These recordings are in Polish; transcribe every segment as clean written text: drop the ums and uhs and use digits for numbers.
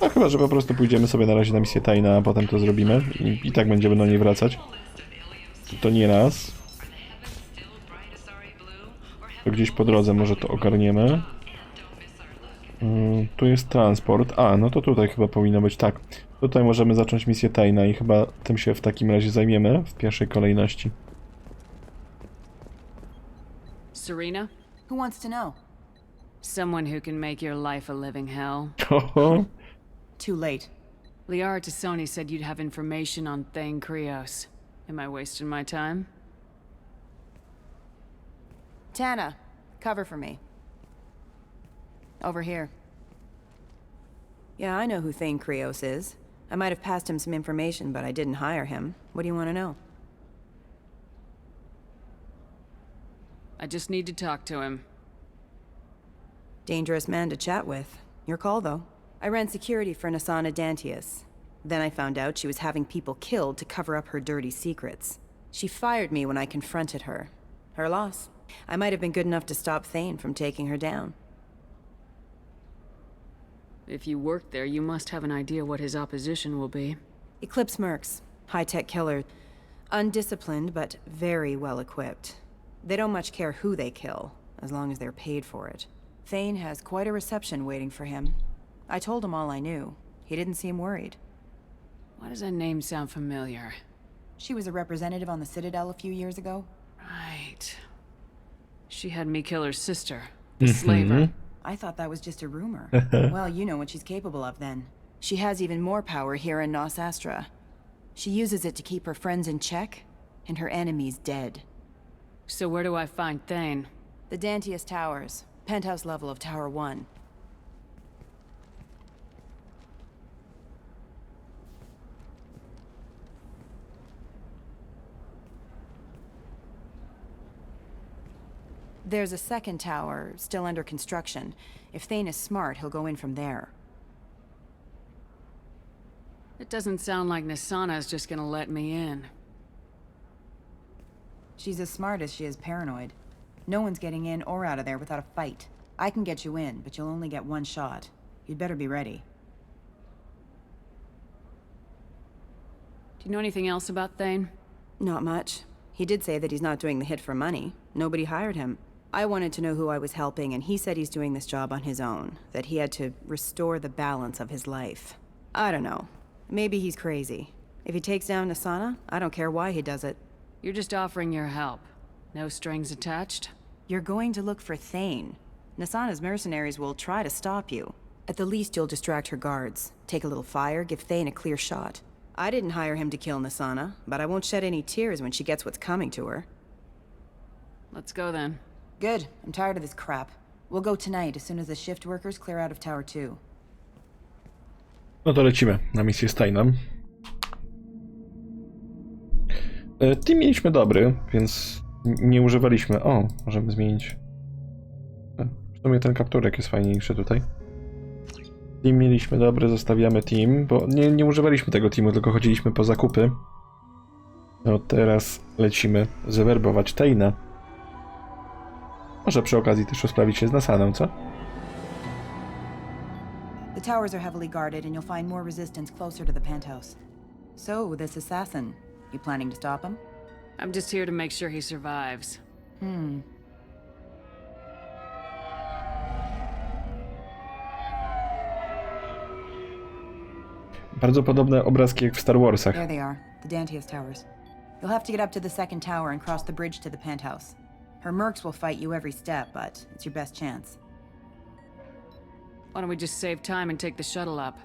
No chyba, że po prostu pójdziemy sobie na razie na misję tajna, a potem to zrobimy i tak będziemy do niej wracać. To nie raz. To gdzieś po drodze może to ogarniemy. Tu jest transport. A, no to tutaj chyba powinno być tak. Tutaj możemy zacząć misję tajna i chyba tym się w takim razie zajmiemy w pierwszej kolejności. Serena? Who wants to know? Someone who can make your life a living hell. Oho. Too late. Liara Tassoni said you'd have information on Thane Krios. Am I wasting my time? Tana, cover for me. Over here. Yeah, I know who Thane Krios is. I might have passed him some information, but I didn't hire him. What do you want to know? I just need to talk to him. Dangerous man to chat with. Your call, though. I ran security for Nasana Dantius. Then I found out she was having people killed to cover up her dirty secrets. She fired me when I confronted her. Her loss. I might have been good enough to stop Thane from taking her down. If you work there, you must have an idea what his opposition will be. Eclipse mercs. High-tech killer. Undisciplined, but very well-equipped. They don't much care who they kill, as long as they're paid for it. Thane has quite a reception waiting for him. I told him all I knew. He didn't seem worried. Why does that name sound familiar? She was a representative on the Citadel a few years ago. Right. She had me kill her sister, the slaver. I thought that was just a rumor. Well, you know what she's capable of then. She has even more power here in Nos Astra. She uses it to keep her friends in check, and her enemies dead. So where do I find Thane? The Dantius Towers. Penthouse level of Tower 1. There's a second tower, still under construction. If Thane is smart, he'll go in from there. It doesn't sound like Nasana's just gonna let me in. She's as smart as she is paranoid. No one's getting in or out of there without a fight. I can get you in, but you'll only get one shot. You'd better be ready. Do you know anything else about Thane? Not much. He did say that he's not doing the hit for money. Nobody hired him. I wanted to know who I was helping, and he said he's doing this job on his own. That he had to restore the balance of his life. I don't know. Maybe he's crazy. If he takes down Nasana, I don't care why he does it. You're just offering your help. No strings attached? You're going to look for Thane. Nasana's mercenaries will try to stop you. At the least, you'll distract her guards. Take a little fire, give Thane a clear shot. I didn't hire him to kill Nasana, but I won't shed any tears when she gets what's coming to her. Let's go then. Good. I'm tired of this crap. We'll go tonight, as soon as the shift workers clear out of Tower 2. No to lecimy na misję z Thane'em. Team mieliśmy dobry, więc nie używaliśmy... O, możemy zmienić. W sumie ten kapturek jest fajniejszy tutaj. Team mieliśmy dobry, zostawiamy team, bo nie używaliśmy tego teamu, tylko chodziliśmy po zakupy. No teraz lecimy zewerbować Thane'a. Może przy okazji też rozprawić się z Nasaną, co? The towers are heavily guarded, and you'll find more resistance closer to the penthouse. So, this assassin, you planning to stop him? I'm just here to make sure he survives. Bardzo podobne obrazki jak w Star Warsach. There they are, the Dantius Towers. You'll have to get up to the second tower and cross the bridge to the penthouse. Her mercs will fight you every step, but it's your best chance. Why don't we just save time and take the shuttle up?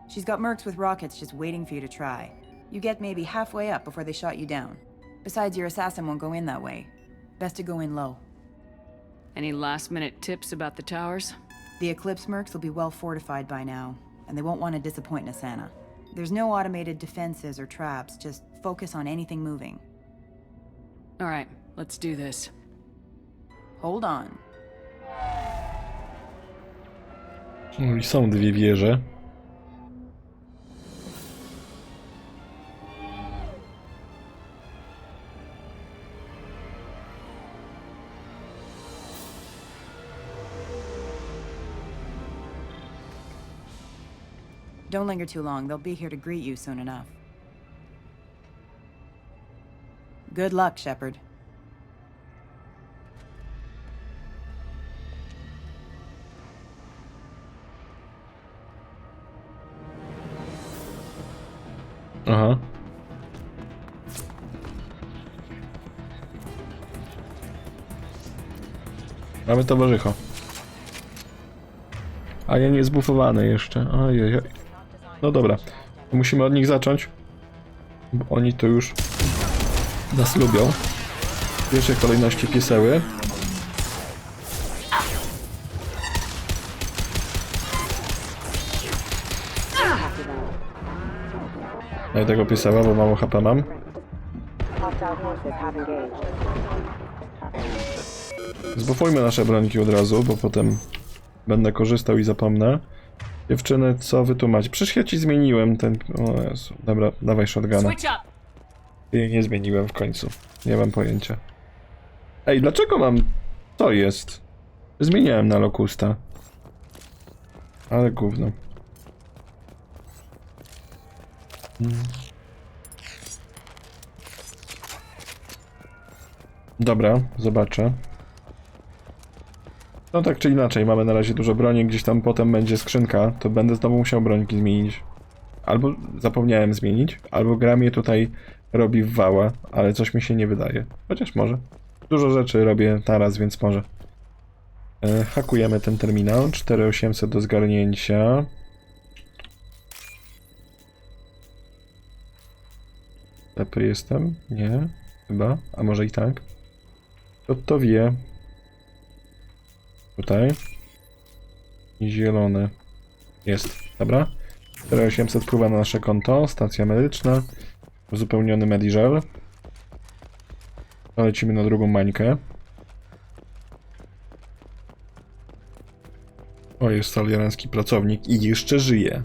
She's got mercs with rockets just waiting for you to try. You get maybe halfway up before they shot you down. Besides, your assassin won't go in that way. Best to go in low. Any last-minute tips about the towers? The Eclipse mercs will be well fortified by now, and they won't want to disappoint Nasana. There's no automated defenses or traps, just focus on anything moving. All right, let's do this. Hold on. No i są dwie wieże. Don't linger too long. They'll be here to greet you soon enough. Good luck, Shepard. Aha. Mamy towarzycho. A ja nie zbufowany jeszcze. Ojej. No dobra. Musimy od nich zacząć. Bo oni to już nas lubią. W pierwszej kolejności pieseły. Daj tego pieseła, bo mało HP mam. Zbufujmy nasze brońki od razu, bo potem będę korzystał i zapomnę. Dziewczyny, co wy tu macie? Przecież ja ci zmieniłem ten... O Jezu. Dobra, dawaj shotguna. Nie zmieniłem w końcu. Nie mam pojęcia. Ej, dlaczego mam... To jest. Zmieniałem na Locusta. Ale gówno. Dobra, zobaczę. No tak czy inaczej, mamy na razie dużo broni, gdzieś tam potem będzie skrzynka, to będę znowu musiał brońki zmienić. Albo zapomniałem zmienić, albo gra mnie tutaj robi w wała, ale coś mi się nie wydaje. Chociaż może. Dużo rzeczy robię naraz, więc może. Hakujemy ten terminal, 4800 do zgarnięcia. Lepy jestem? Nie? Chyba? A może i tak? To wie. Tutaj. I zielone. Jest. Dobra. 4800 wpływa na nasze konto. Stacja medyczna. Uzupełniony mediżel. Lecimy na drugą mańkę. O, jest taliański pracownik i jeszcze żyje.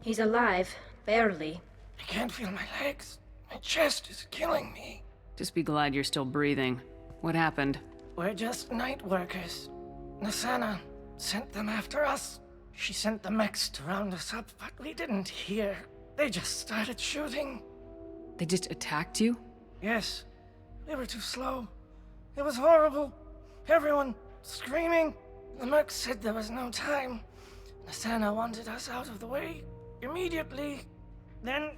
He's alive, barely. I can't feel my legs. My chest is killing me. Just be glad you're still breathing. What happened? We're just night workers. Nasana sent them after us. She sent the mechs to round us up, but we didn't hear. They just started shooting. They just attacked you? Yes, we were too slow. It was horrible. Everyone screaming. The mechs said there was no time. Nasana wanted us out of the way immediately. Then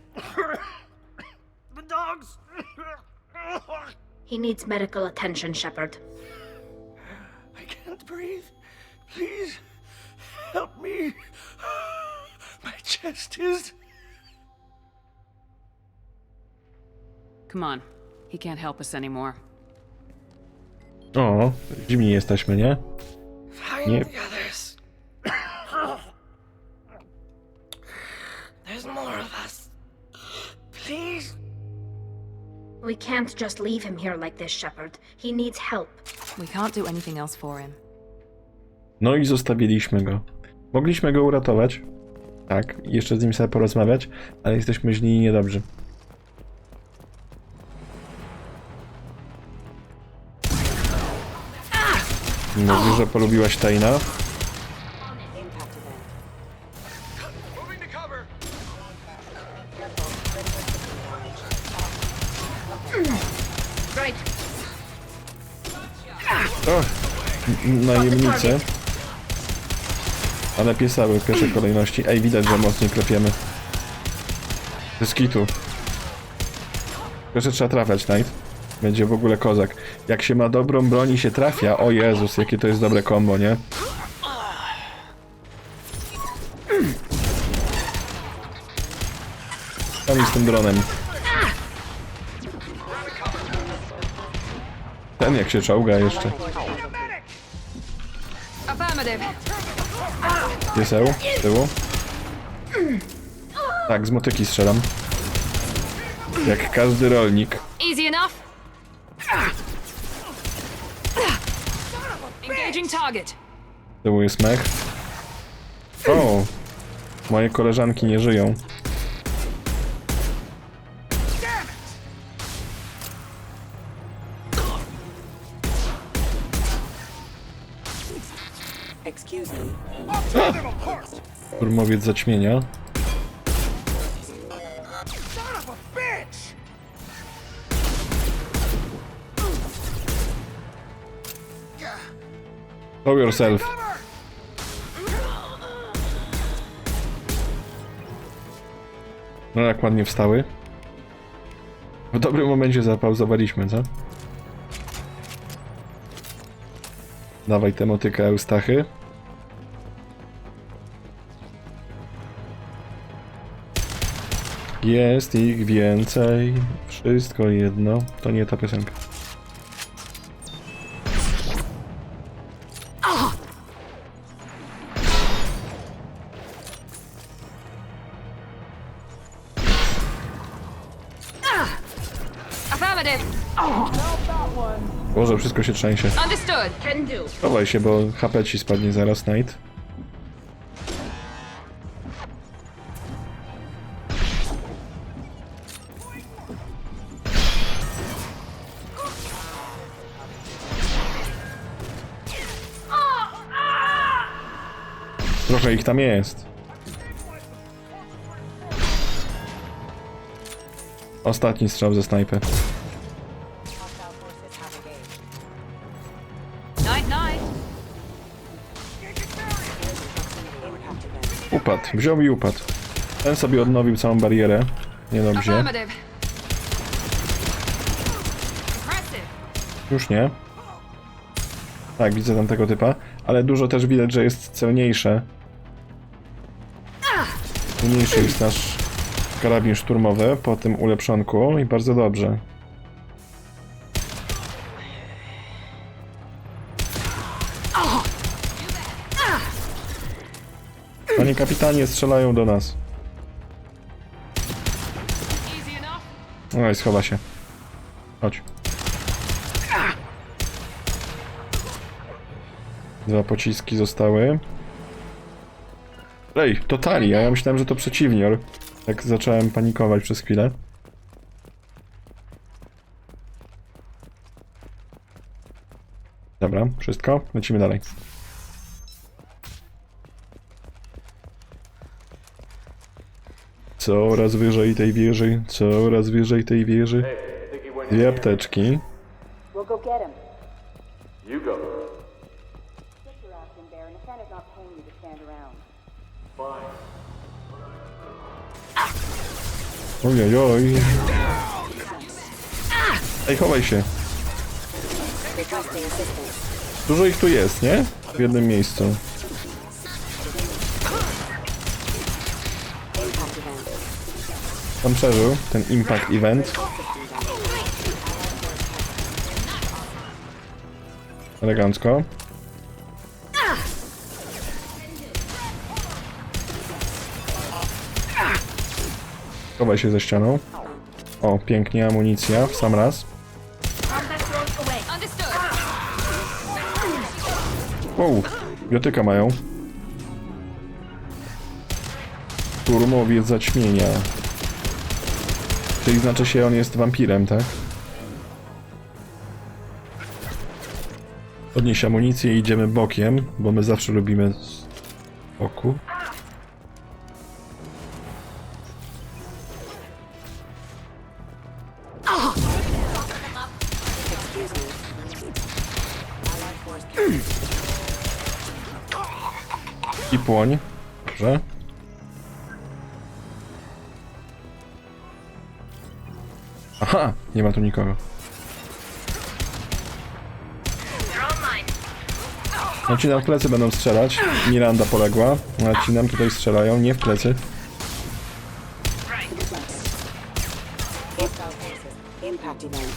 the dogs. He needs medical attention, Shepard. I can't breathe. Please help me. My chest is... Come on. He can't help us anymore. O, dziwni jesteśmy, nie? Find Nie. the others. There's more of us. Please. We can't just leave him here like this, Shepard. He needs help. We can't do anything else for him. No i zostawiliśmy go. Mogliśmy go uratować. Tak, i jeszcze z nim sobie porozmawiać, ale jesteśmy źli i niedobrzy. Mówisz, że polubiłaś Taina? O! Najemnicy. Ale piesały w pierwszej kolejności. Ej, widać, że mocniej klepiemy. Z kitu. Jeszcze trzeba trafiać, Knight. Będzie w ogóle kozak. Jak się ma dobrą broń i się trafia, o Jezus, jakie to jest dobre kombo, nie? Tam z tym dronem. Ten jak się czołga jeszcze. Pieseł, z tyłu. Tak, z motyki strzelam. Jak każdy rolnik. Easy enough. Engaging target. Z tyłu jest mech. O! Moje koleżanki nie żyją. Excuse me. Szturmowiec zaćmienia. Show yourself. No jak ładnie wstały. W dobrym momencie zapauzowaliśmy, co? Dawaj tę motykę, Eustachy. Jest ich więcej. Wszystko jedno. To nie ta piosenka. Affirmative. Boże, wszystko się trzęsie. Understood. Can do. Chowaj się, bo HP ci spadnie zaraz, Knight. Trochę ich tam jest. Ostatni strzał ze snajpy. Night, night. Upadł, wziął i upadł. Ten sobie odnowił całą barierę. Niedobrze. Affirmative. Impressive. Już nie. Tak, widzę tamtego typa. Ale dużo też widać, że jest celniejsze. Mniejszy jest nasz karabin szturmowy po tym ulepszonku i bardzo dobrze. Panie kapitanie, strzelają do nas. Easy enough. Oj, schowa się. Chodź. 2 pociski zostały. Ej, to talia. Ja myślałem, że to przeciwnior. Tak zacząłem panikować przez chwilę. Dobra, wszystko. Lecimy dalej. Coraz wyżej tej wieży. Coraz wyżej tej wieży. 2 apteczki. We'll go get him. You go. Get your ass in there, and the Santa's not paying you to stand around. Ojojoj. Ej, chowaj się. Requesting assistance. Dużo ich tu jest, nie? W jednym miejscu. Impact event. On przeżył ten impact event. Elegancko. Chowaj się ze ścianą. O, pięknie, amunicja w sam raz. Understood. Wow, biotyka mają. Szturmowiec zaćmienia. Czyli znaczy się, on jest wampirem, tak? Podnieś amunicję i idziemy bokiem, bo my zawsze lubimy z boku. I płoń. Dobrze. Aha! Nie ma tu nikogo. No ci nam w plecy będą strzelać. Miranda poległa. A ci nam tutaj strzelają, nie w plecy. Impact event.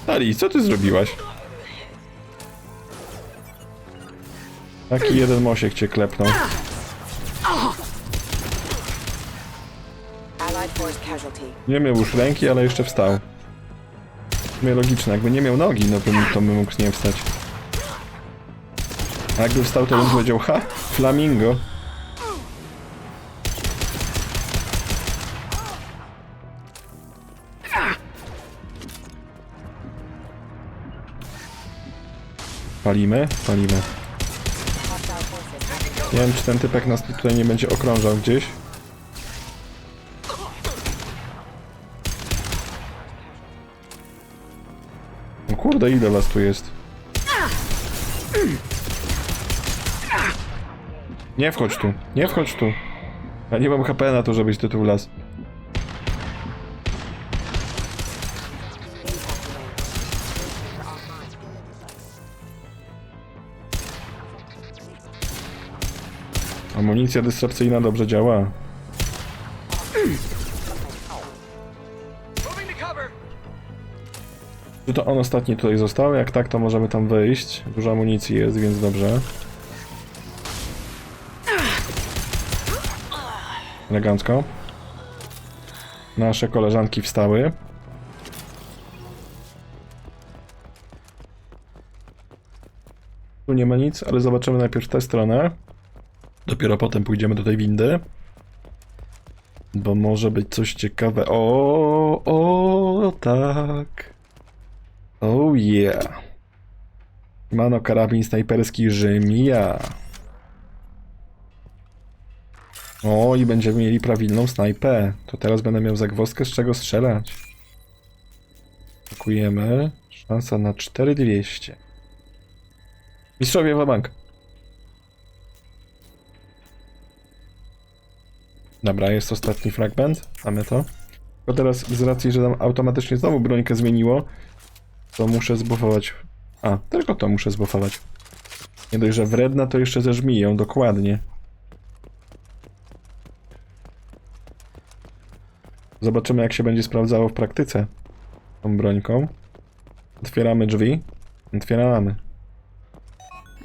Ali, co ty zrobiłaś? Taki jeden mosiek cię klepnął. Allied force casualty. Nie miał już ręki, ale jeszcze wstał. W sumie logiczne, jakby nie miał nogi, no to by mógł nie wstać. A jakby wstał, to bym powiedział, ha, flamingo. Palimy? Palimy. Nie wiem, czy ten typek nas tutaj nie będzie okrążał gdzieś. No kurde, ile was tu jest? Nie wchodź tu, nie wchodź tu. Ja nie mam HP na to, żebyś ty tu wlazł. Amunicja dystrakcyjna dobrze działa. Czy to on ostatni tutaj został? Jak tak, to możemy tam wyjść. Dużo amunicji jest, więc dobrze. Elegancko. Nasze koleżanki wstały. Tu nie ma nic, ale zobaczymy najpierw tę stronę. Dopiero potem pójdziemy do tej windy. Bo może być coś ciekawe. O, tak. Oh yeah. Mano, karabin snajperski Rzymia. O, i będziemy mieli prawilną snajpę. To teraz będę miał zagwozdkę, z czego strzelać. Pakujemy. Szansa na 4200. Mistrzowie w bank. Dobra, jest ostatni fragment. Mamy to. Tylko teraz z racji, że nam automatycznie znowu brońkę zmieniło, to muszę zbuffować. A, tylko to muszę zbuffować. Nie dość, że wredna, to jeszcze ze żmiją, dokładnie. Zobaczymy, jak się będzie sprawdzało w praktyce tą brońką. Otwieramy drzwi. Otwieramy.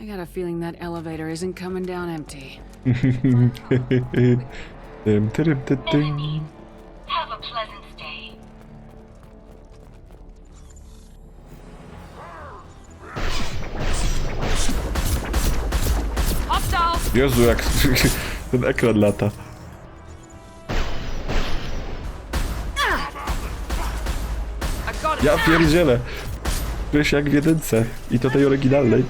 I got a feeling that elevator isn't coming down empty. Have a pleasant stay. Hostile! Jezu, jak ten ekran lata. I've got it. Ja pierdzielę. Czuję się jak w jedynce. I to tej oryginalnej.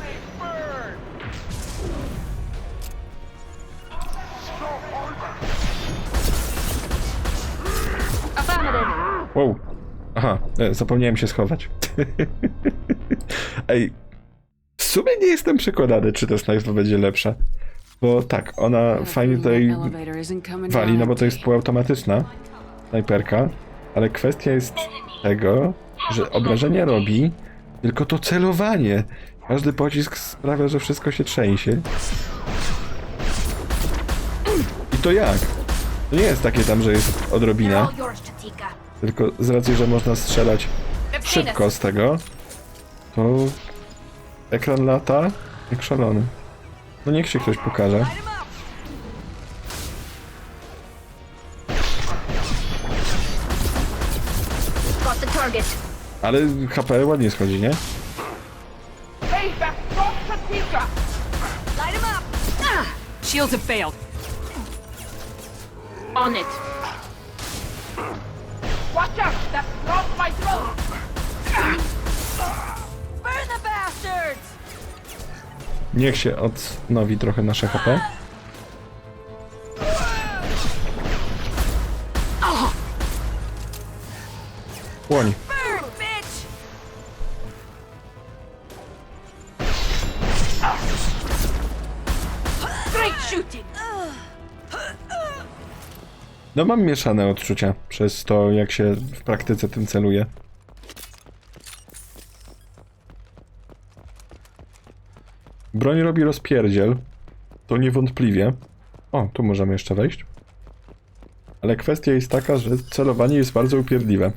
Wow. Aha, zapomniałem się schować. Ej, w sumie nie jestem przekonany, czy ta snajpa będzie lepsza. Bo tak, ona fajnie tutaj wali, no bo to jest półautomatyczna snajperka, ale kwestia jest tego, że obrażenia robi tylko to celowanie. Każdy pocisk sprawia, że wszystko się trzęsie. I to jak? To nie jest takie tam, że jest odrobina. All yours, Chatika. Tylko z racji, że można strzelać szybko z tego, to ekran lata jak szalony. No niech się ktoś pokaże. Got the target. Ale HP ładnie schodzi, nie? Hey, back from Chatika! Light him up! Shields have failed. On it. Watch out! That crossed my throat! Burn the bastards! Niech się odnowi trochę nasze HP. Płoń. Burn, bitch! Great shooting! No mam mieszane odczucia przez to, jak się w praktyce tym celuje. Broń robi rozpierdziel. To niewątpliwie. O, tu możemy jeszcze wejść. Ale kwestia jest taka, że celowanie jest bardzo upierdliwe.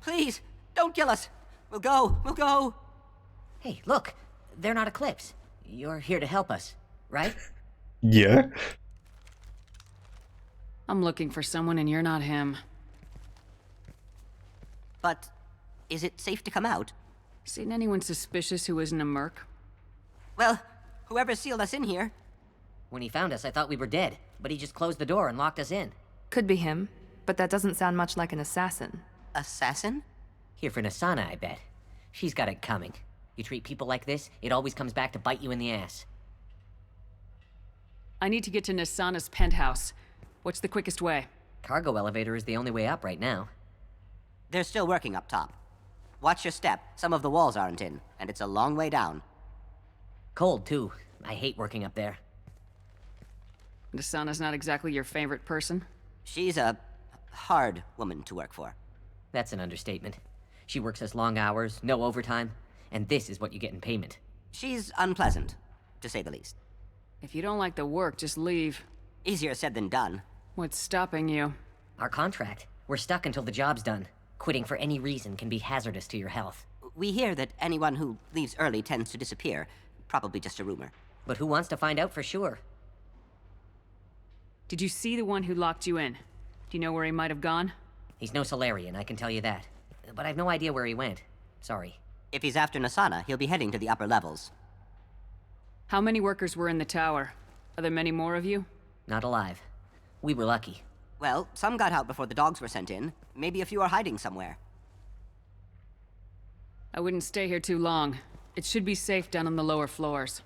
Please, don't kill us. We'll go. We'll go. Hey, look. They're not Eclipse. You're here to help us, right? Nie? I'm looking for someone and you're not him. But is it safe to come out? Seen anyone suspicious who isn't a merc? Well, whoever sealed us in here. When he found us, I thought we were dead. but he just closed the door and locked us in. Could be him, but that doesn't sound much like an assassin. Assassin? Here for Nasana, I bet. She's got it coming. You treat people like this, it always comes back to bite you in the ass. I need to get to Nasana's penthouse. What's the quickest way? Cargo elevator is the only way up right now. They're still working up top. Watch your step. Some of the walls aren't in, and it's a long way down. Cold, too. I hate working up there. Nasana's not exactly your favorite person? She's a hard woman to work for. That's an understatement. She works us long hours, no overtime, and this is what you get in payment. She's unpleasant, to say the least. If you don't like the work, just leave. Easier said than done. What's stopping you? Our contract. We're stuck until the job's done. Quitting for any reason can be hazardous to your health. We hear that anyone who leaves early tends to disappear. Probably just a rumor. But who wants to find out for sure? Did you see the one who locked you in? Do you know where he might have gone? He's no Solarian, I can tell you that. But I've no idea where he went. Sorry. If he's after Nasana, he'll be heading to the upper levels. How many workers were in the tower? Are there many more of you? Not alive. We were lucky. Well, some got out before the dogs were sent in. Maybe a few are hiding somewhere. I wouldn't stay here too long. It should be safe down on the lower floors.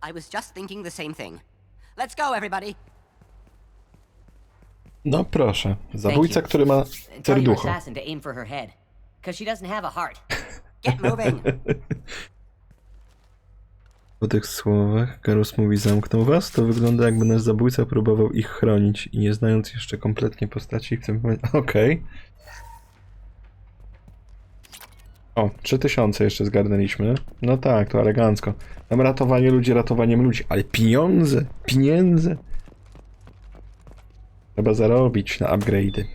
I was just thinking the same thing. Let's go, everybody! No proszę, zabójca, który ma Tell your serducho. assassin to aim for her head. Because she doesn't have a heart. Get moving! Po tych słowach Garus mówi: zamknął was? To wygląda, jakby nasz zabójca próbował ich chronić i nie znając jeszcze kompletnie postaci w tym momencie... Okej. O, 3000 jeszcze zgarnęliśmy. No tak, to elegancko. Tam ratowanie ludzi ratowaniem ludzi, ale pieniądze! Pieniądze! Trzeba zarobić na upgrade'y.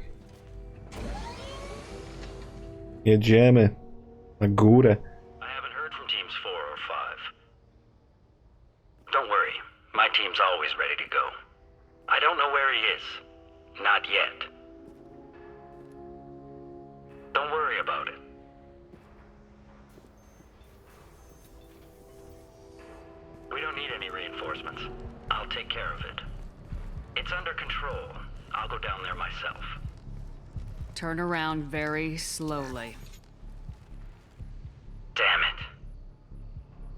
Jedziemy na górę. I haven't heard from teams 4 or 5. Don't worry, my team's always ready to go. I don't know where he is. Not yet. Don't worry about it. We don't need any reinforcements. I'll take care of it. It's under control. I'll go down there myself. Turn around very slowly. Damn it.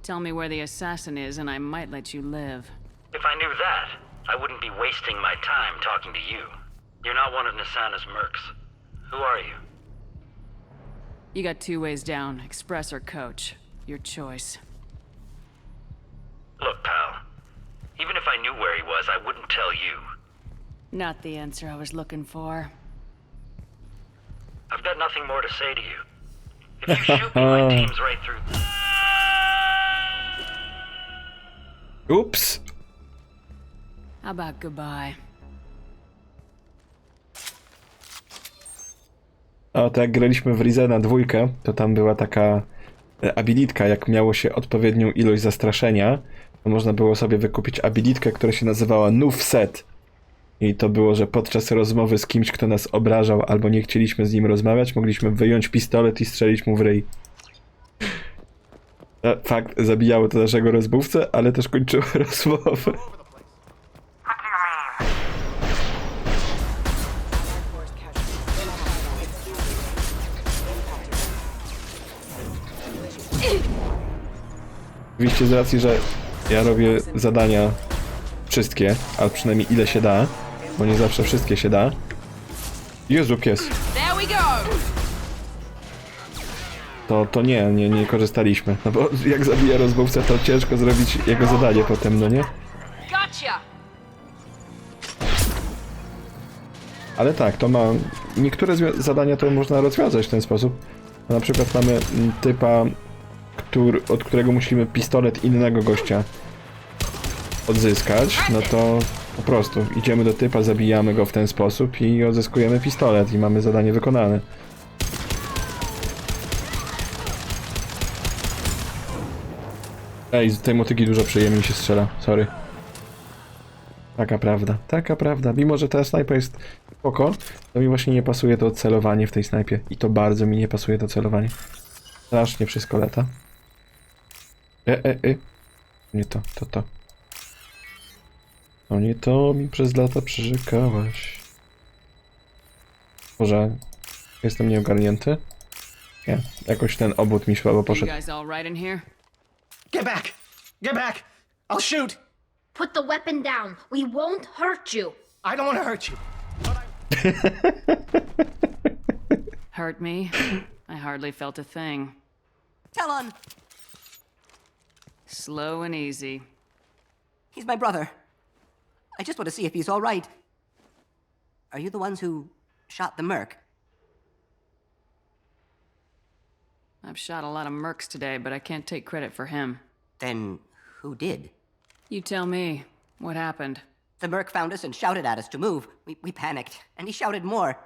Tell me where the assassin is and I might let you live. If I knew that, I wouldn't be wasting my time talking to you. You're not one of Nasana's mercs. Who are you? You got 2 ways down, express or coach. Your choice. Look, pal. Even if I knew where he was, I wouldn't tell you. Not the answer I was looking for. I've got nothing more to say to you. If you shoot me, my team's right through. Ups! How about goodbye? O, tak jak graliśmy w Rizena 2, to tam była taka abilitka, jak miało się odpowiednią ilość zastraszenia, to można było sobie wykupić abilitkę, która się nazywała Noof Set. I to było, że podczas rozmowy z kimś, kto nas obrażał, albo nie chcieliśmy z nim rozmawiać, mogliśmy wyjąć pistolet i strzelić mu w ryj. Fakt, zabijało to naszego rozmówcę, ale też kończyło rozmowę. Oczywiście z racji, że ja robię zadania wszystkie, ale przynajmniej ile się da, bo nie zawsze wszystkie się da. Jezu, pies. To nie korzystaliśmy. No bo jak zabija rozmówcę, to ciężko zrobić jego zadanie potem, no nie? Ale tak, to ma... Niektóre zadania to można rozwiązać w ten sposób. Na przykład mamy typa, od którego musimy pistolet innego gościa odzyskać, no to po prostu idziemy do typa, zabijamy go w ten sposób i odzyskujemy pistolet i mamy zadanie wykonane. Ej, z tej motyki dużo przyjemniej się strzela, sorry. Taka prawda. Mimo, że ta snajpa jest spoko, to mi właśnie nie pasuje to celowanie w tej snajpie. I to bardzo mi nie pasuje to celowanie. Strasznie wszystko lata. Nie to. No nie to mi przez lata przyrzekałaś. Boże, jestem nieogarnięty? Nie, jakoś ten obód mi słabo You poszedł. guys all right in here? Get back! Get back! I'll shoot! Put the weapon down. We won't hurt you. I don't want to hurt you. Hurt me? I hardly felt a thing. Talon! Slow and easy. He's my brother. I just want to see if he's all right. Are you the ones who shot the merc? I've shot a lot of mercs today, but I can't take credit for him. Then who did? You tell me. What happened? The merc found us and shouted at us to move. We panicked, and he shouted more.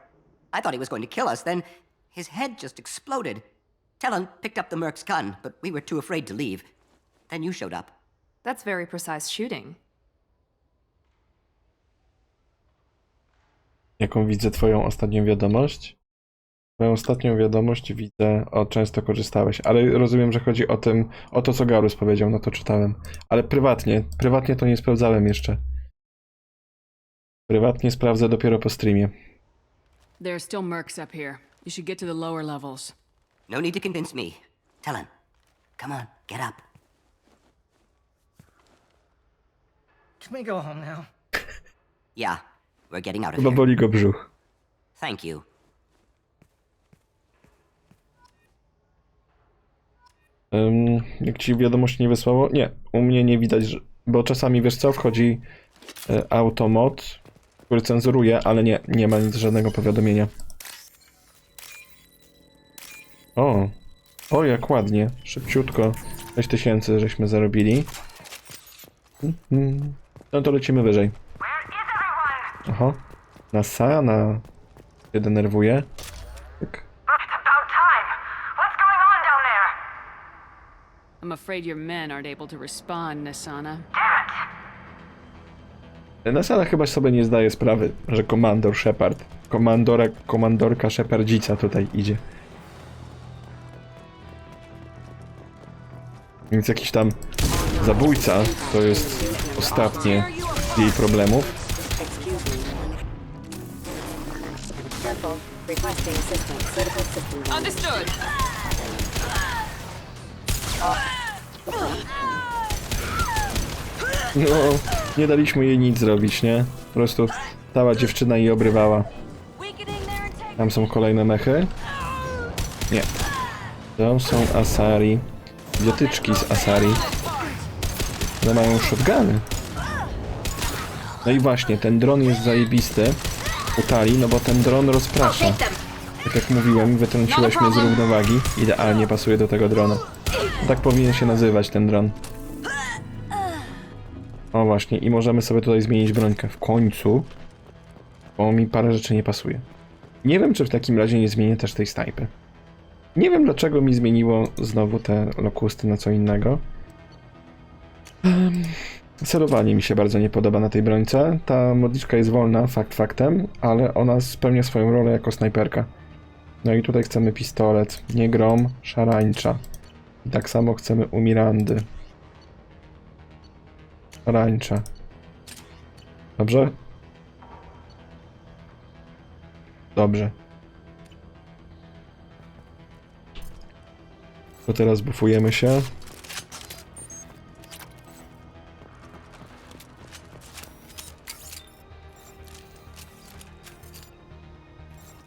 I thought he was going to kill us, then his head just exploded. Talon picked up the merc's gun, but we were too afraid to leave. Then you showed up. That's very precise shooting. Jaką widzę twoją ostatnią wiadomość? Twoją ostatnią wiadomość widzę, często korzystałeś, ale rozumiem, że chodzi o to, co Garus powiedział, no to czytałem. Ale prywatnie to nie sprawdzałem jeszcze. Prywatnie sprawdzę dopiero po streamie. There are still mercs up here. You should get to the lower levels. No need to convince me. Talon, come on, get up. Can we go home now? Yeah, we're getting out of Chyba here. boli go brzuch. Thank you. Jak ci wiadomość nie wysłało? Nie, u mnie nie widać, bo czasami, wiesz co, wchodzi automod, który cenzuruje, ale nie ma nic, żadnego powiadomienia. O, jak ładnie, szybciutko, 6000 żeśmy zarobili. No to lecimy wyżej. Aha, Nasana się denerwuje. Tak. I'm afraid your men aren't able to respond, Nasana. Nasana chyba sobie nie zdaje sprawy, że komandor Shepard, komandorka Shepardzica tutaj idzie. Więc jakiś tam zabójca to jest ostatnie z jej problemów. Understood. No, nie daliśmy jej nic zrobić, nie? Po prostu cała dziewczyna jej obrywała. Tam są kolejne mechy. Nie. To są Asari. Idiotyczki z Asari. One mają shotguny. No i właśnie, ten dron jest zajebisty u Tali, no bo ten dron rozprasza. Tak jak mówiłem, wytrąciłeś mnie z równowagi. Idealnie pasuje do tego drona. Tak powinien się nazywać ten dron. O właśnie, i możemy sobie tutaj zmienić brońkę w końcu, bo mi parę rzeczy nie pasuje. Nie wiem, czy w takim razie nie zmienię też tej snajpy. Nie wiem, dlaczego mi zmieniło znowu te lokusty na co innego. Celowanie mi się bardzo nie podoba na tej brońce. Ta modliczka jest wolna, fakt faktem, ale ona spełnia swoją rolę jako snajperka. No i tutaj chcemy pistolet, nie grom, szarańcza. I tak samo chcemy u Mirandy. Szarańcza. Dobrze? Dobrze. To teraz bufujemy się.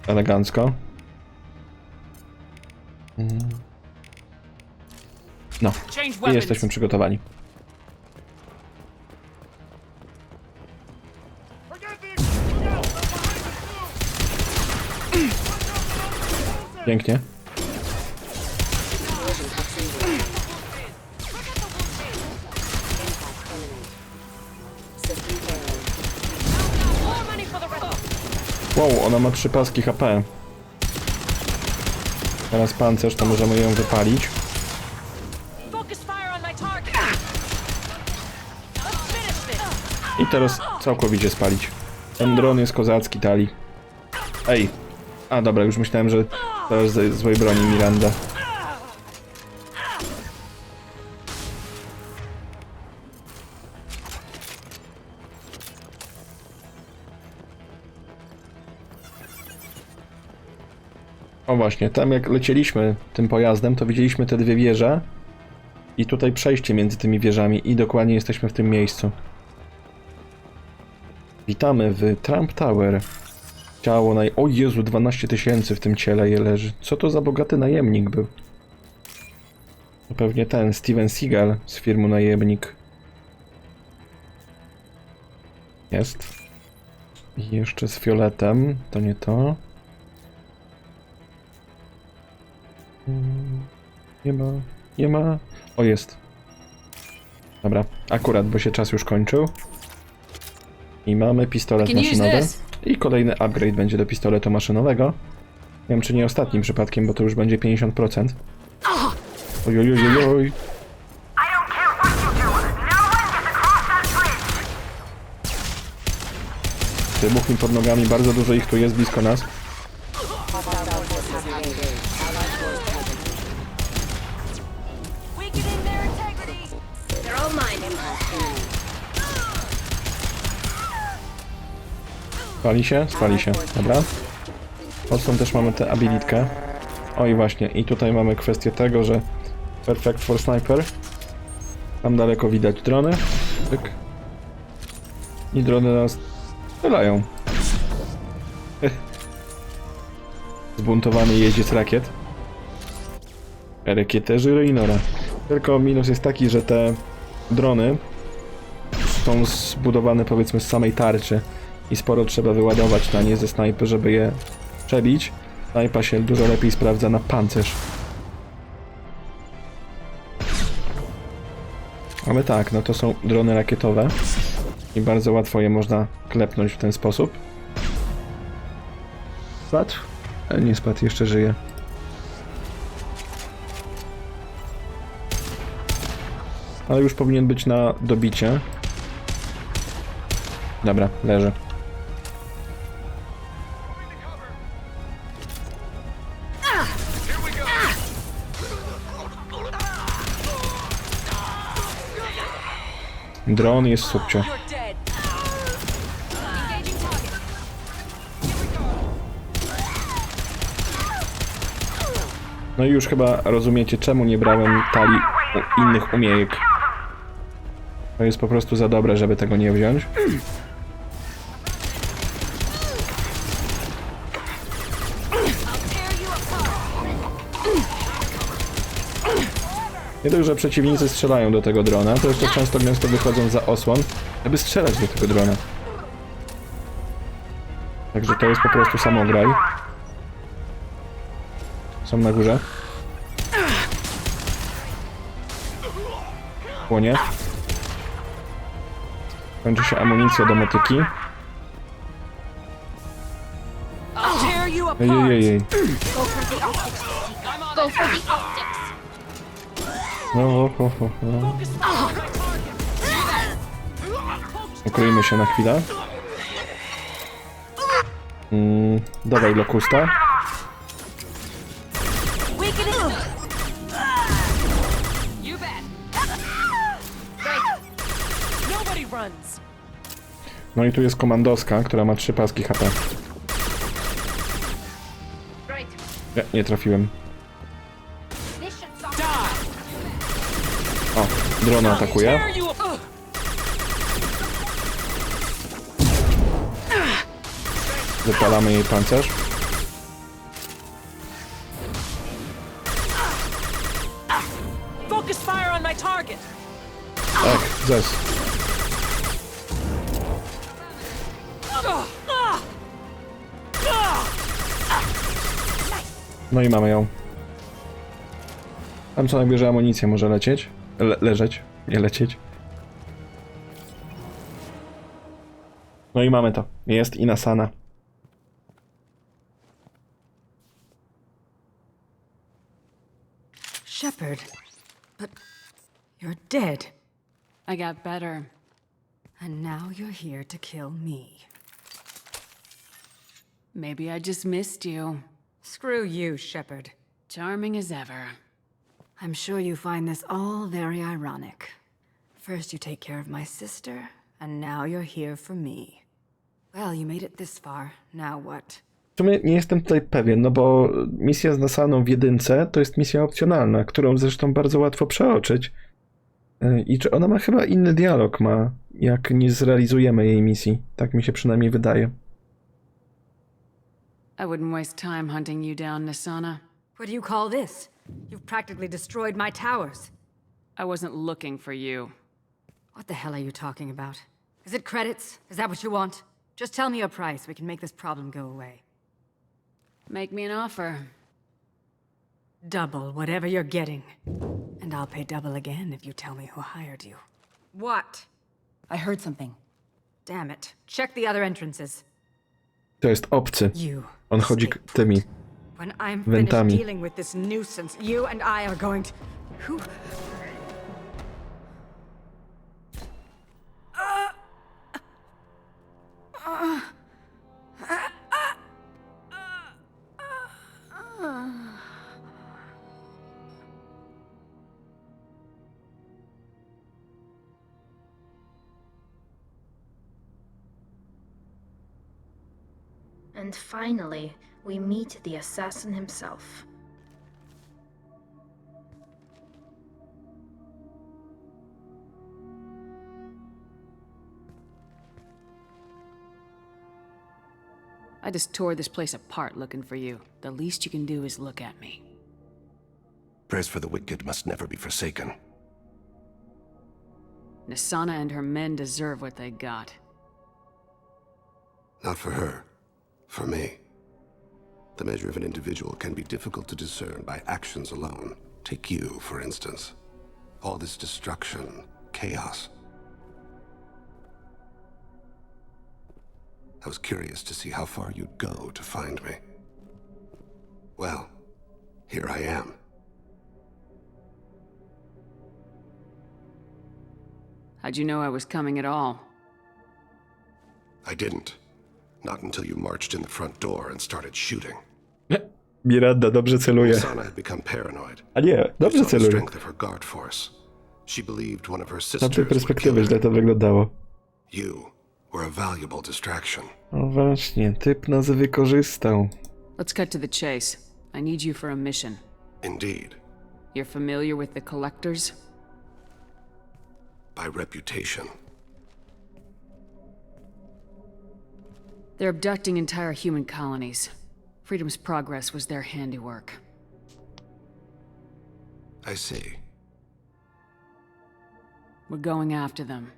Elegancko. No. I jesteśmy przygotowani. Pięknie. Wow, ona ma 3 paski HP. Teraz pancerz, to możemy ją wypalić. I teraz całkowicie spalić. Ten dron jest kozacki, Tali. Ej. A dobra, już myślałem, że teraz z złej broni Miranda. O właśnie, tam jak lecieliśmy tym pojazdem, to widzieliśmy te dwie wieże i tutaj przejście między tymi wieżami i dokładnie jesteśmy w tym miejscu. Witamy w Trump Tower. Ciało O Jezu, 12 000 w tym ciele je leży. Co to za bogaty najemnik był? To pewnie ten, Steven Seagal z firmy Najemnik. Jest. I jeszcze z fioletem, to nie to. Nie ma, nie ma. O, jest. Dobra, akurat, bo się czas już kończył. I mamy pistolet maszynowy. I kolejny upgrade będzie do pistoletu maszynowego. Nie wiem, czy nie ostatnim przypadkiem, bo to już będzie 50%. Ojojojojoj. Wybuch mi pod nogami, bardzo dużo ich tu jest blisko nas. Spali się? Spali się. Dobra. Pod tą też mamy tę abilitkę. O i właśnie, i tutaj mamy kwestię tego, że Perfect for Sniper. Tam daleko widać drony. Tyk. I drony nas strzelają. Zbuntowany jeździec rakiet. Rakieterzy Reynora. Tylko minus jest taki, że te drony są zbudowane powiedzmy z samej tarczy i sporo trzeba wyładować na nie ze snajpy, żeby je przebić. Snajpa się dużo lepiej sprawdza na pancerz. Ale tak, no to są drony rakietowe i bardzo łatwo je można klepnąć w ten sposób. Spadł? Nie spadł, jeszcze żyje. Ale już powinien być na dobicie. Dobra, leży. Dron jest subcio. No i już chyba rozumiecie, czemu nie brałem talii innych umiejek. To jest po prostu za dobre, żeby tego nie wziąć. Nie dość, że przeciwnicy strzelają do tego drona, to jeszcze często gęsto wychodzą za osłon, żeby strzelać do tego drona. Także to jest po prostu samograj. Są na górze. Płonie. Kończy się amunicja do motyki. Ejejejej. No, ukryjmy się na chwilę. Dawaj lokusta. No i tu jest komandoska, która ma 3 paski HP. Nie trafiłem. O, drona atakuje. Wypalamy jej pancerz. Tak, zes. No i mamy ją. Tam co najwyżej amunicja może lecieć. Leżeć, nie lecieć. No i mamy to. Jest i nasana. Shepard, but you're dead. I got better. And now you're here to kill me. Maybe I just missed you. Screw you, Shepard. Charming as ever. I'm sure you find this all very ironic. First you take care of my sister, and now you're here for me. Well, you made it this far. Now what? W sumie nie jestem tutaj pewien, no bo misja z Nasaną w 1 to jest misja opcjonalna, którą zresztą bardzo łatwo przeoczyć. I czy ona ma chyba inny dialog, jak nie zrealizujemy jej misji. Tak mi się przynajmniej wydaje. I wouldn't waste time hunting you down, Nasana. What do you call this? You've practically destroyed my towers. I wasn't looking for you. What the hell are you talking about? Is it credits? Is that what you want? Just tell me a price. We can make this problem go away. Make me an offer. Double whatever you're getting. And I'll pay double again if you tell me who hired you. What? I heard something. Damn it. Check the other entrances. To jest obcy. On chodzi tymi When I'm finished wentami. dealing with this nuisance, you and I are going to... Who... And finally, we meet the assassin himself. I just tore this place apart looking for you. The least you can do is look at me. Prayers for the wicked must never be forsaken. Nasana and her men deserve what they got. Not for her. For me. The measure of an individual can be difficult to discern by actions alone. Take you, for instance. All this destruction, chaos. I was curious to see how far you'd go to find me. Well, here I am. How'd you know I was coming at all? I didn't. Not until you marched in the front door and started shooting. Miranda dobrze celuje. Sana had become paranoid. A nie, dobrze She saw the celuje. strength of her guard force. She believed one of her Z sisters tamtej would kill perspektywy her. źle to wyglądało. You were a valuable distraction. No właśnie, typ nas wykorzystał. Let's cut to the chase. I need you for a mission. Indeed. You're familiar with the Collectors? By reputation. They're abducting entire human colonies. Freedom's Progress was their handiwork. I see. We're going after them.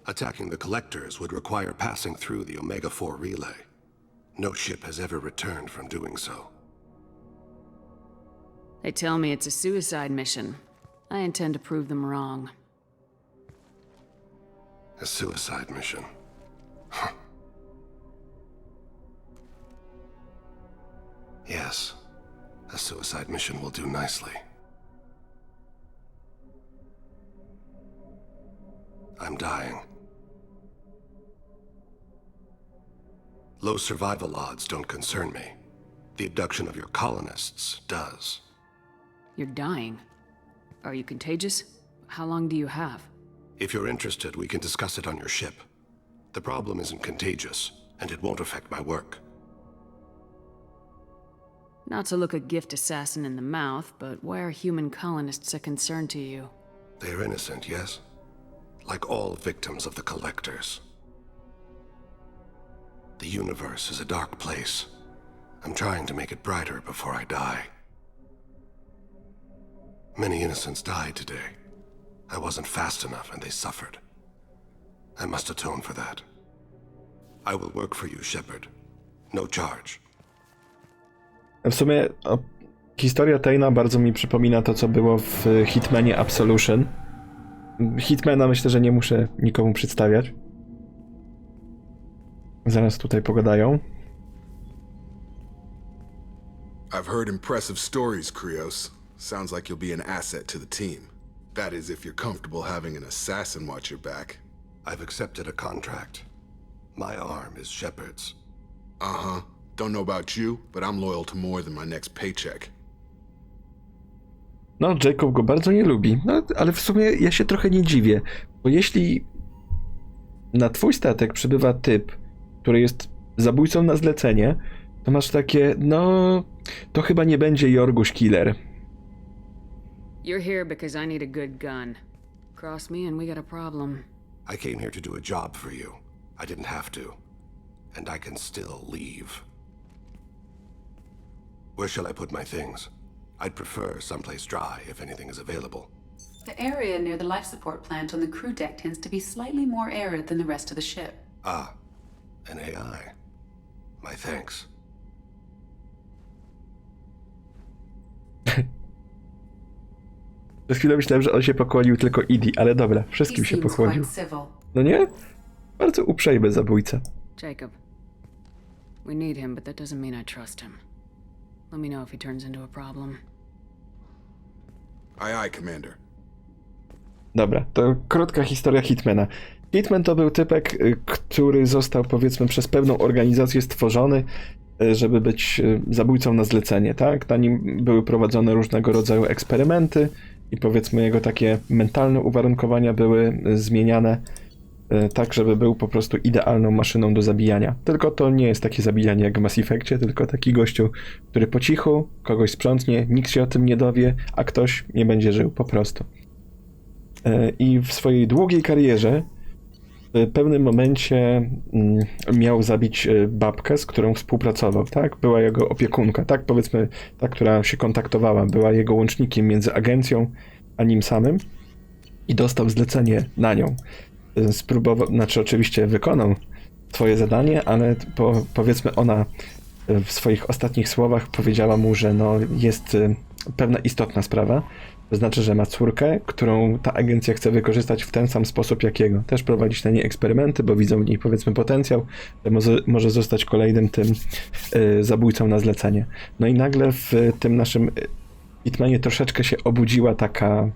Attacking the Collectors would require passing through the Omega-4 relay. No ship has ever returned from doing so. They tell me it's a suicide mission. I intend to prove them wrong. A suicide mission. Yes, a suicide mission will do nicely. I'm dying. Low survival odds don't concern me. The abduction of your colonists does. You're dying. Are you contagious? How long do you have? If you're interested, we can discuss it on your ship. The problem isn't contagious, and it won't affect my work. Not to look a gift assassin in the mouth, but why are human colonists a concern to you? They're innocent, yes? Like all victims of the Collectors. The universe is a dark place. I'm trying to make it brighter before I die. Many innocents died today. I wasn't fast enough and they suffered. I must atone for that. I will work for you, Shepard. No charge. W sumie historia Tayna bardzo mi przypomina to, co było w Hitmanie Absolution. Hitmana myślę, że nie muszę nikomu przedstawiać. Zaraz tutaj pogadają. I've heard impressive stories, Krios. Sounds like you'll be an asset to the team. That is, if you're comfortable having an assassin watch your back. I've accepted a contract. My arm is Shepard's. Uh-huh. Don't know about you, but I'm loyal to more than my next paycheck. No, Jacob go bardzo nie lubi. No, ale w sumie ja się trochę nie dziwię. Bo jeśli na twój statek przybywa typ, który jest zabójcą na zlecenie, to masz takie, no, to chyba nie będzie Jorguś Killer. You're here because I need a good gun. Cross me and we got a problem. I came here to do a job for you. I didn't have to. And I can still leave. Where shall I put my things? I'd prefer someplace dry if anything is available. The area near the life support plant on the crew deck tends to be slightly more arid than the rest of the ship. Ah, an AI. My thanks. Przez chwilę myślałem, że on się pokłonił tylko Idi, ale dobra, wszystkim się pokłonił. No nie? Bardzo uprzejmy zabójca. Jacob. We need him, but that doesn't mean I trust him. Let me know if he turns into a problem. Aye, aye, Commander. Dobra, to krótka historia Hitmana. Hitman to był typek, który został, powiedzmy, przez pewną organizację stworzony, żeby być zabójcą na zlecenie, tak? Na nim były prowadzone różnego rodzaju eksperymenty i, powiedzmy, jego takie mentalne uwarunkowania były zmieniane tak, żeby był po prostu idealną maszyną do zabijania. Tylko to nie jest takie zabijanie jak w Mass Effectie, tylko taki gościu, który po cichu kogoś sprzątnie, nikt się o tym nie dowie, a ktoś nie będzie żył, po prostu. I w swojej długiej karierze w pewnym momencie miał zabić babkę, z którą współpracował, tak? Była jego opiekunka, tak? Powiedzmy, ta, która się kontaktowała, była jego łącznikiem między agencją a nim samym i dostał zlecenie na nią. Spróbował, znaczy oczywiście wykonał swoje zadanie, ale powiedzmy ona w swoich ostatnich słowach powiedziała mu, że no jest pewna istotna sprawa, to znaczy, że ma córkę, którą ta agencja chce wykorzystać w ten sam sposób jak jego. Też prowadzić na niej eksperymenty, bo widzą w niej, powiedzmy, potencjał, że może zostać kolejnym tym zabójcą na zlecenie. No i nagle w tym naszym Hitmanie troszeczkę się obudziła taka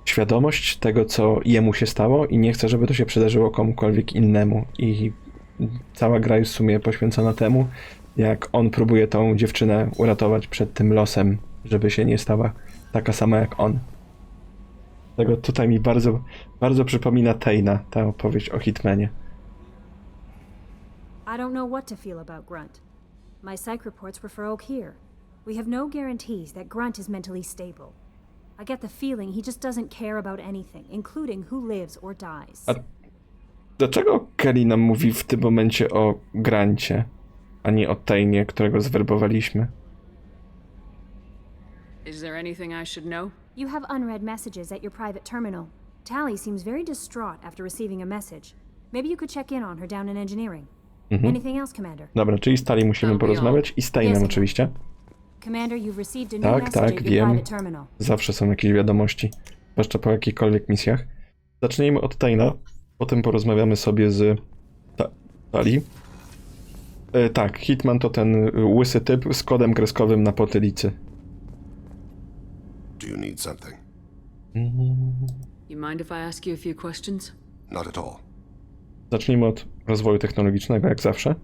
świadomość tego, co jemu się stało i nie chce, żeby to się przydarzyło komukolwiek innemu. I cała gra jest w sumie poświęcona temu, jak on próbuje tą dziewczynę uratować przed tym losem, żeby się nie stała taka sama jak on. Tego tutaj mi bardzo, bardzo przypomina Tejna, ta opowieść o Hitmanie. I don't know what to feel about Grunt. My psych reports refer Oak here. We have no guarantees that Grunt is mentally stable. I get the feeling he just doesn't care about anything, including who lives or dies. A dlaczego Kelly nam mówi w tym momencie o Grancie, a nie o Tejnie, którego zwerbowaliśmy? Is there anything I should know? You have unread messages at your private terminal. Tally seems very distraught after receiving a message. Maybe you could check in on her down in engineering. Anything else, Commander? Dobra, czyli z Tali musimy porozmawiać i z Tejnem oczywiście. Commander, you've received a new message Tak, at your wiem. private terminal. Zawsze są jakieś wiadomości, zwłaszcza po jakichkolwiek misjach. Zacznijmy od Tejna, potem porozmawiamy sobie z Tali. Tak, Hitman to ten łysy typ z kodem kreskowym na potylicy. Do you need something? You mind if I ask you a few questions? Not at all. Zacznijmy od rozwoju technologicznego, jak zawsze.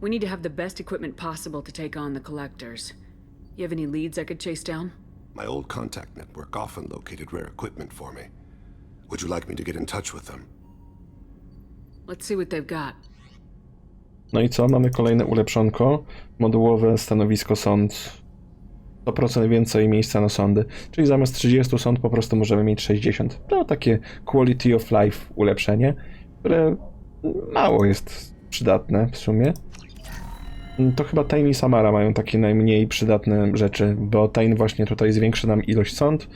We need to have the best equipment possible to take on the collectors. You have any leads I could chase down? My old contact network often located rare equipment for me. Would you like me to get in touch with them? Let's see what they've got. No i co? Mamy kolejne ulepszonko. Modułowe stanowisko sąd. 100% więcej miejsca na sądy. Czyli zamiast 30 sąd po prostu możemy mieć 60. To takie quality of life ulepszenie, które mało jest przydatne w sumie. To chyba Tain i Samara mają takie najmniej przydatne rzeczy, bo Tain właśnie tutaj zwiększy nam ilość sąd,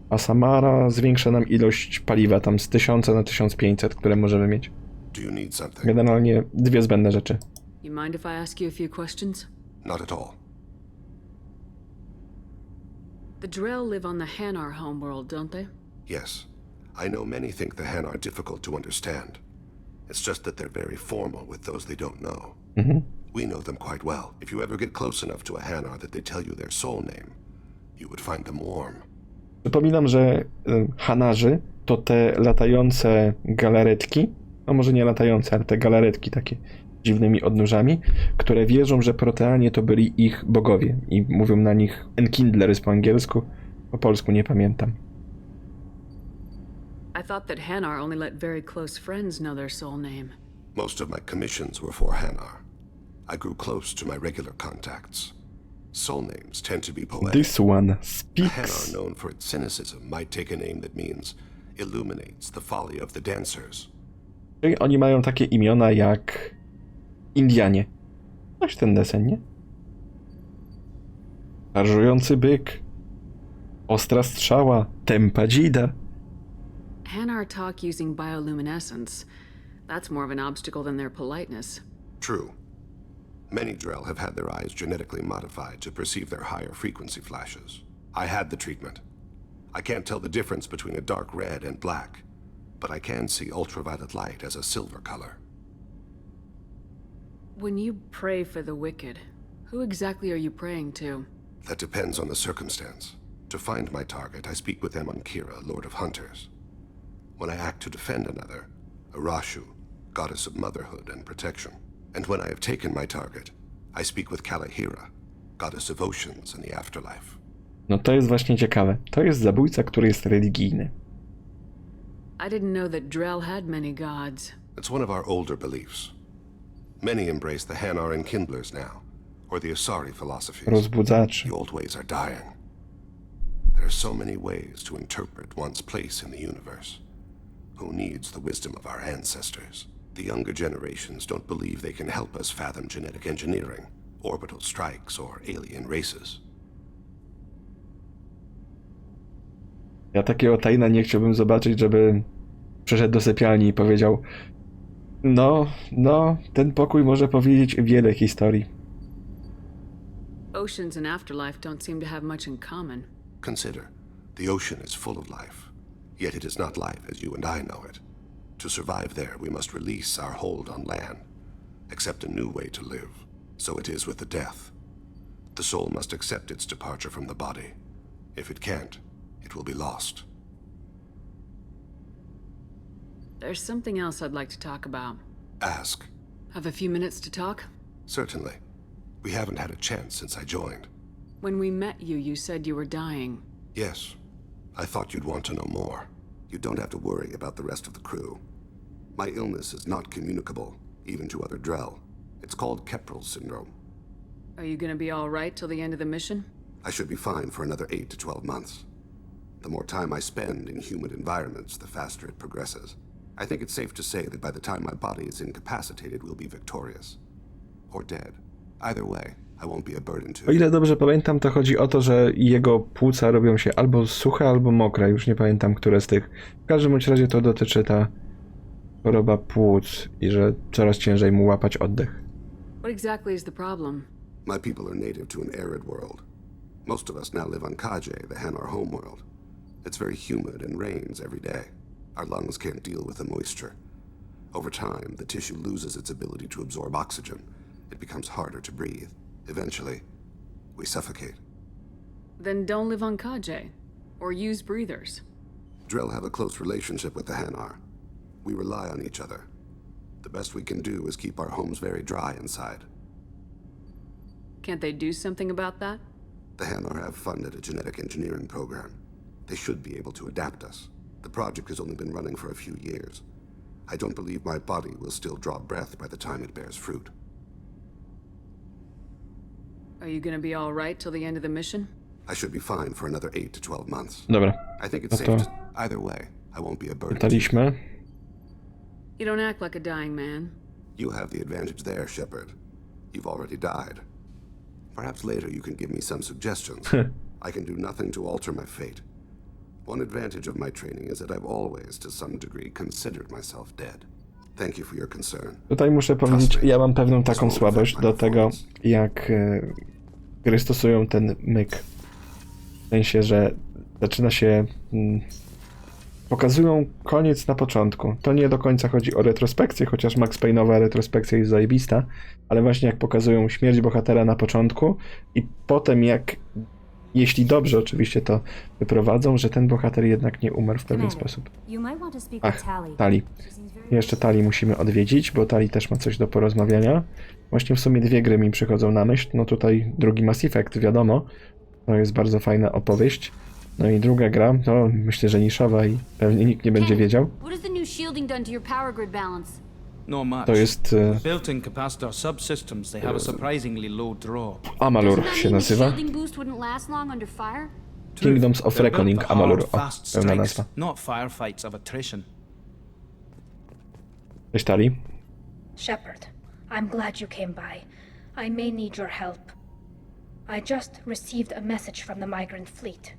a Samara zwiększa nam ilość paliwa tam z 1000 na 1500, które możemy mieć. Generalnie dwie zbędne rzeczy. You mind if I ask you a few questions? Not at all. The Drell live on the Hanar homeworld, don't they? Yes. I know many think the Han are difficult to understand. It's just that they're very formal with those they don't know. We know them quite well. If you ever get close enough to a Hanar that they tell you their soul name, you would find them warm. Przypominam, że Hanarzy to te latające galaretki, no może nie latające, ale te galaretki takie dziwnymi odnóżami, które wierzą, że Proteanie to byli ich bogowie i mówią na nich Enkindlers po angielsku, po polsku nie pamiętam. I thought that Hanar only let very close friends know their soul name. Most of my commissions were for Hanar. I grew close to my regular contacts. Soul names tend to be poetic. This one A speaks. Hanar known for its cynicism might take a name that means illuminates the folly of the dancers. Czyli oni mają takie imiona jak Indianie. Coś ten deseń, nie? Szarżujący byk, ostra strzała, tempa dzida. Hanar talk using bioluminescence. That's more of an obstacle than their politeness. True. Many Drell have had their eyes genetically modified to perceive their higher frequency flashes. I had the treatment. I can't tell the difference between a dark red and black, but I can see ultraviolet light as a silver color. When you pray for the wicked, who exactly are you praying to? That depends on the circumstance. To find my target, I speak with them on Kira, Lord of Hunters. When I act to defend another, Arashu, goddess of motherhood and protection. And when I have taken my target, I speak with Kalahira, goddess of oceans and the afterlife. No to jest właśnie ciekawe. To jest zabójca, który jest religijny. I didn't know that Drell had many gods. It's one of our older beliefs. Many embrace the Hanar Enkindlers now, or the Asari philosophies. Rozbudzaczy. The old ways are dying. There are so many ways to interpret one's place in the universe. Who needs the wisdom of our ancestors? The younger generations don't believe they can help us fathom genetic engineering, orbital strikes, or alien races. Ja takiego Taina nie chciałbym zobaczyć, żeby przyszedł do sypialni i powiedział: No, ten pokój może powiedzieć wiele historii. Oceans and afterlife don't seem to have much in common. Consider, the ocean is full of life, yet it is not life as you and I know it. To survive there, we must release our hold on land, accept a new way to live. So it is with the death. The soul must accept its departure from the body. If it can't, it will be lost. There's something else I'd like to talk about. Ask. Have a few minutes to talk? Certainly. We haven't had a chance since I joined. When we met you, you said you were dying. Yes. I thought you'd want to know more. You don't have to worry about the rest of the crew. My illness is not communicable, even to other Drell. It's called Keprel syndrome. Are you gonna be all right till the end of the mission? I should be fine for another 8 to 12 months. The more time I spend in humid environments, the faster it progresses. I think it's safe to say that by the time my body is incapacitated, we'll be victorious. Or dead. Either way, I won't be a burden to... O ile dobrze pamiętam, to chodzi o to, że jego płuca robią się albo suche, albo mokre. Już nie pamiętam, które z tych. W każdym bądź razie to dotyczy ta choroba płuc i że coraz ciężej mu łapać oddech. What exactly is the problem? My people are native to an arid world. Most of us now live on Kaje, the Hanar homeworld. It's very humid and rains every day. Our lungs can't deal with the moisture. Over time, the tissue loses its ability to absorb oxygen. It becomes harder to breathe. Eventually, we suffocate. Then don't live on Kaje. Or use breathers. Drell have a close relationship with the Hanar. We rely on each other. The best we can do is keep our homes very dry inside. Can't they do something about that? The Hanar have funded a genetic engineering program. They should be able to adapt us. The project has only been running for a few years. I don't believe my body will still draw breath by the time it bears fruit. Are you gonna be all right till the end of the mission? I should be fine for another 8 to 12 months. Dobra. I think it's No safe to to... Either way, I won't be a burden. pytaliśmy. You don't act like a dying man. You have the advantage there, Shepard. You've already died. Perhaps later you can give me some suggestions. I can do nothing to alter my fate. One advantage of my training is that I've always, to some degree, considered myself dead. Thank you for your concern. Tutaj muszę powiedzieć, ja mam pewną taką słabość do tego, jak gry stosują ten myk. W sensie, że zaczyna się... pokazują koniec na początku. To nie do końca chodzi o retrospekcję, chociaż Max Payne'owa retrospekcja jest zajebista, ale właśnie jak pokazują śmierć bohatera na początku i potem jak, jeśli dobrze oczywiście to wyprowadzą, że ten bohater jednak nie umarł w pewien sposób. Ach, Tali. Jeszcze Tali musimy odwiedzić, bo Tali też ma coś do porozmawiania. Właśnie w sumie 2 gry mi przychodzą na myśl. No tutaj drugi Mass Effect, wiadomo. To jest bardzo fajna opowieść. No i druga gra, to myślę, że niszowa i pewnie nikt nie będzie wiedział. What has the new shielding done to your power grid balance? No much. To jest... Built-in capacitor subsystems, they have a surprisingly low draw. Amalur się nazywa. Kingdoms of Reckoning, Amalur. O, pełna nazwa. Not firefights of attrition. Cześć, Tali. Shepard, I'm glad you came by. I may need your help. I just received a message from the migrant fleet.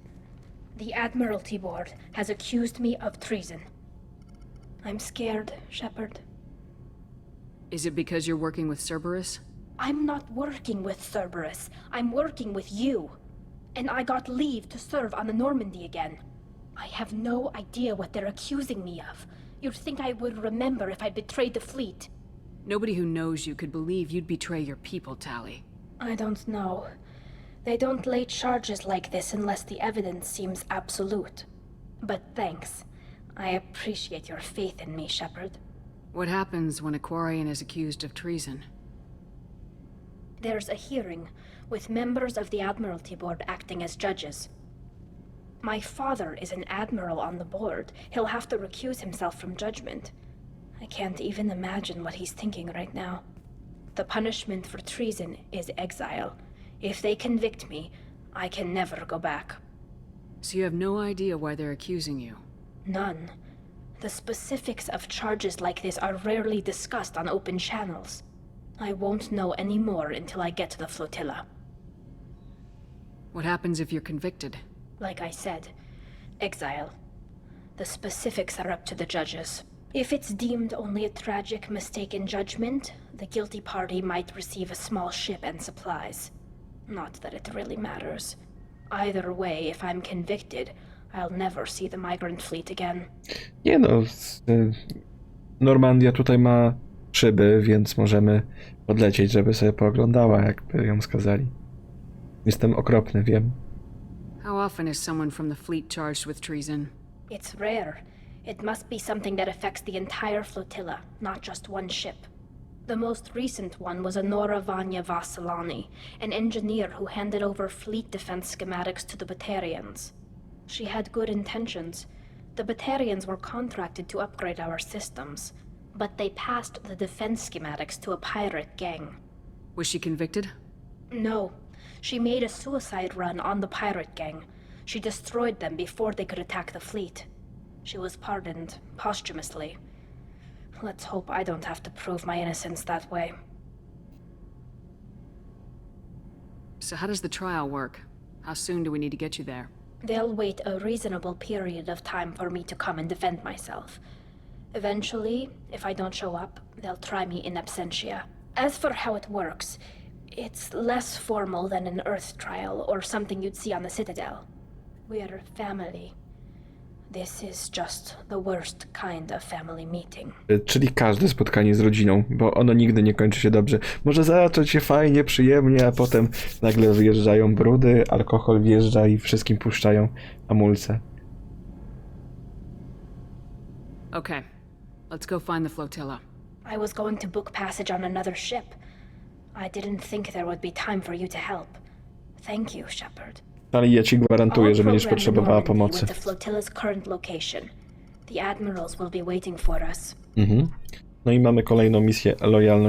The Admiralty Board has accused me of treason. I'm scared, Shepard. Is it because you're working with Cerberus? I'm not working with Cerberus. I'm working with you. And I got leave to serve on the Normandy again. I have no idea what they're accusing me of. You'd think I would remember if I betrayed the fleet. Nobody who knows you could believe you'd betray your people, Tali. I don't know. They don't lay charges like this unless the evidence seems absolute. But thanks. I appreciate your faith in me, Shepard. What happens when a Quarian is accused of treason? There's a hearing, with members of the Admiralty Board acting as judges. My father is an admiral on the board. He'll have to recuse himself from judgment. I can't even imagine what he's thinking right now. The punishment for treason is exile. If they convict me, I can never go back. So you have no idea why they're accusing you? None. The specifics of charges like this are rarely discussed on open channels. I won't know any more until I get to the flotilla. What happens if you're convicted? Like I said, exile. The specifics are up to the judges. If it's deemed only a tragic mistake in judgment, the guilty party might receive a small ship and supplies. Not that it really matters. Either way, if I'm convicted, I'll never see the migrant fleet again. Nie no, Normandia tutaj ma szyby, więc możemy podlecieć, żeby sobie pooglądała, jakby ją skazali. Jestem okropny, wiem. How often is someone from the fleet charged with treason? It's rare. It must be something that affects the entire flotilla, not just one ship. The most recent one was Anora Vanya Vassilani, an engineer who handed over fleet defense schematics to the Batarians. She had good intentions. The Batarians were contracted to upgrade our systems, but they passed the defense schematics to a pirate gang. Was she convicted? No. She made a suicide run on the pirate gang. She destroyed them before they could attack the fleet. She was pardoned, posthumously. Let's hope I don't have to prove my innocence that way. So how does the trial work? How soon do we need to get you there? They'll wait a reasonable period of time for me to come and defend myself. Eventually, if I don't show up, they'll try me in absentia. As for how it works, it's less formal than an Earth trial or something you'd see on the Citadel. We're family. This is just the worst kind of family meeting. Czyli każde spotkanie z rodziną, bo ono nigdy nie kończy się dobrze. Może zacząć się fajnie, przyjemnie, a potem nagle wyjeżdżają brudy, alkohol wjeżdża i wszystkim puszczają hamulce. Okay, let's go find the flotilla. I was going to book passage on another ship. I didn't think there would be time for you to help. Thank you, Shepard. Ale ja ci gwarantuję, że będziesz potrzebowała pomocy. No i mamy kolejną misję lojalnościową.